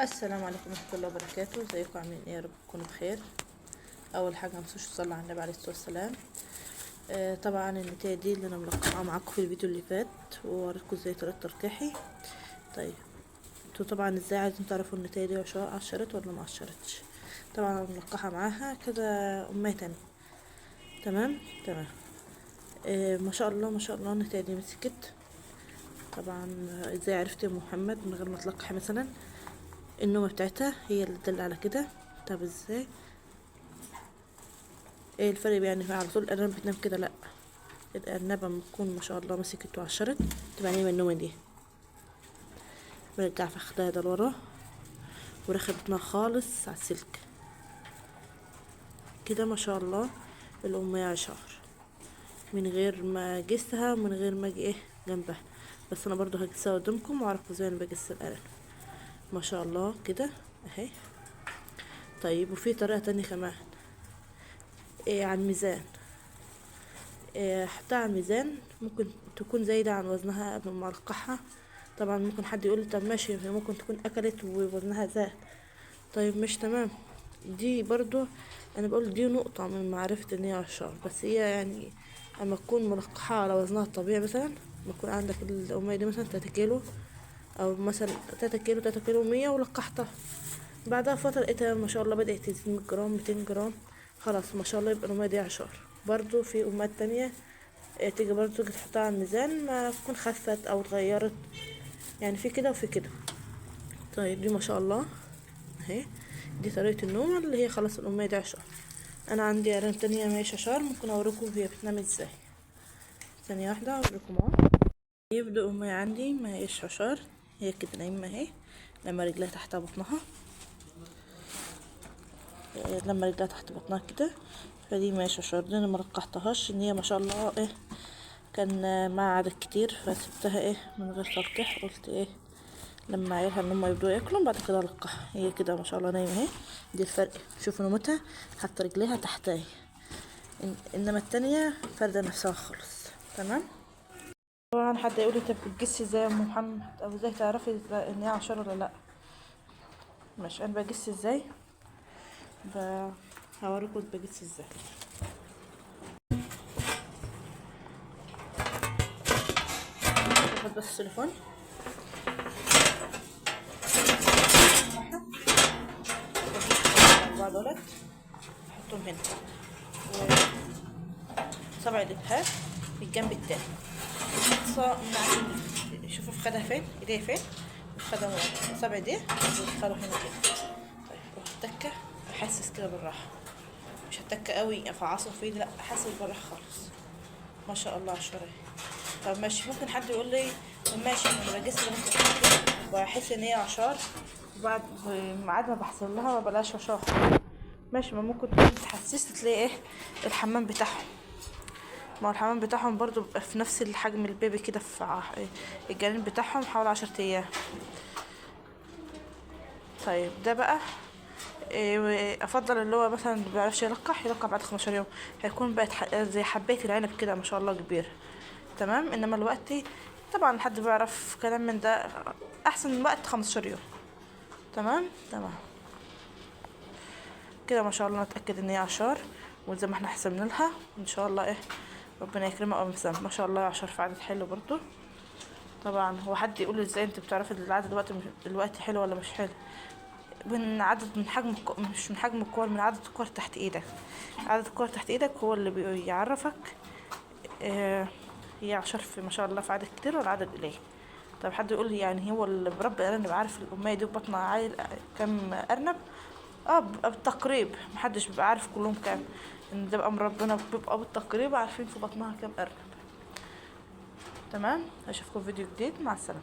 السلام عليكم ورحمة الله وبركاته. ازيكم عاملين ايه؟ يا رب تكونوا بخير. اول حاجة متنسوش تصلوا على النبي عليه الصلاة والسلام. طبعا النتاية دي اللي انا ملقحها معاكم في الفيديو اللي فات ووريتكم ازاي طريقة تلقيحي. طيب انتوا طبعا ازاي عايزين تعرفوا النتاية دي عشرت ولا ما عشرتش؟ طبعا انا ملقحة معاها كده امية تانية. تمام. ما شاء الله ما شاء الله النتاية دي مسكت. طبعا ازاي عرفت يا محمد من غير ما تلقحي مثلا؟ النومة بتاعتها هي اللي تدل على كده. طب ازاي؟ ايه الفرق يعني على طول الارنب بتنام كده؟ لا، الارنبه لما تكون ما شاء الله مسكت وعشرت تبقى نايمه النومه دي. برجع فخدها ده لورا ورخي بطنها خالص على السلك كده ما شاء الله. الأمية عشر من غير ما اجسها ومن غير ما اجي ايه جنبها. بس انا برضو هجسها قدامكم واعرفوا ازاي انا بجس الارنب. ما شاء الله كده اهي. طيب وفي طريقه تانية كمان، إيه على الميزان. حطها على الميزان ممكن تكون زايدة عن وزنها قبل ما ألقحها. طبعا ممكن حد يقول طب ماشي، هي ممكن تكون أكلت ووزنها زاد. طيب مش تمام. دي برضو أنا بقول دي نقطة من معرفة إن هي عشار، بس هي يعني أما تكون ملقحة على وزنها الطبيعي، مثلا لما يكون عندك الأمية دي مثلا 3 كيلو، أو مثلا 3 كيلو 100 ولقحتها، بعدها فترة لقيتها ما شاء الله بدأت تزيد 100 جرام 200 جرام، خلاص ما شاء الله يبقى الأمية دي عشار. برضو في أمهات تانية تيجي برضو تيجي تحطها على الميزان ما تكون خفت او اتغيرت، يعني في كده وفي كده. طيب دي ما شاء الله اهي. دي طريقة النوم اللي هي خلاص الأمية دي عشار. انا عندي ارنب تانية ماهيش عشار، ممكن اوريكم هي بتنام ازاي. ثانية واحدة اوريكم اهو. يبدو أمية عندي ماهيش عشار، هي كده نايمة اهي. لما رجلها تحت بطنها، لما رجلها تحت بطنها كده، فدي ماهيش عشار. دي انا مرقحتهاش ان هي ما شاء الله ايه كان مع عدد كتير، فسبتها ايه من غير تلقيح. قلت ايه لما عيالها ان هم يبدوا ياكلوا بعد كده القحها. هي كده ما شاء الله نايمه اهي. دي الفرق، شوفوا نومتها حتى رجليها تحتاي. انما التانية فردة نفسها خالص. تمام. طبعا حد يقول لي طب بتجسي ازاي يا ام محمد، او ازاي تعرفي ان هي عشرة ولا لا؟ مش انا بجس ازاي، هوريكم بجس ازاي. باخد بس التليفون 4 دولار احطهم هنا، وسبع الابهام بالجنب التاني. شوفوا فخدها فين، ايديها فين، فخدها سبع ايديه وادخلوا هنا كده. طيب روح التكه، احسس كده بالراحه، مش هتكه قوي افعصه في ايدي، لا احسس بالراحه خالص. ما شاء الله عشرة. طب ماشي، ممكن حد يقول لي طب ماشي انا بجس بحس ان هي عشار، وبعد ميعاد ما بحصل لها ما بلاش عشار. ماشي، ما ممكن تكون تحسست تلاقي ايه الحمام بتاعهم، ما هو الحمام بتاعهم برضو بيبقى في نفس الحجم البيبي كده، في الجنين بتاعهم حوالي 10 ايام. طيب ده بقى افضل اللي هو مثلا اللي بيعرفش يلقح بعد 15 يوم، هيكون بقت زي حبايه العنب كده ما شاء الله كبيره. تمام. انما الوقت طبعا حد بيعرف كلام من ده، احسن وقت 15 يوم. تمام كده ما شاء الله نتاكد ان هي عشار، وزي ما احنا حسبنا لها ان شاء الله ايه ربنا يكرمها او مسام. ما شاء الله عشر في عدد حلو برضو. طبعا هو حد يقول ازاي انت بتعرفي العدد دلوقتي حلو ولا مش حلو؟ من عدد، من حجم مش من حجم الكور، من عدد الكور تحت ايدك. عدد الكور تحت ايدك هو اللي بيعرفك هي عشر في ما شاء الله في عدد كتير ولا عدد قليل. طب حد يقول لي يعني هو اللي بربي الارنب عارف الامية دي ببطنها عايل كام ارنب؟ بالتقريب، محدش بيبقى عارف كلهم كام، ان ده بقى من ربنا، بيبقى بالتقريب عارفين في بطنها كام ارنب. تمام. اشوفكم في فيديو جديد، مع السلامه.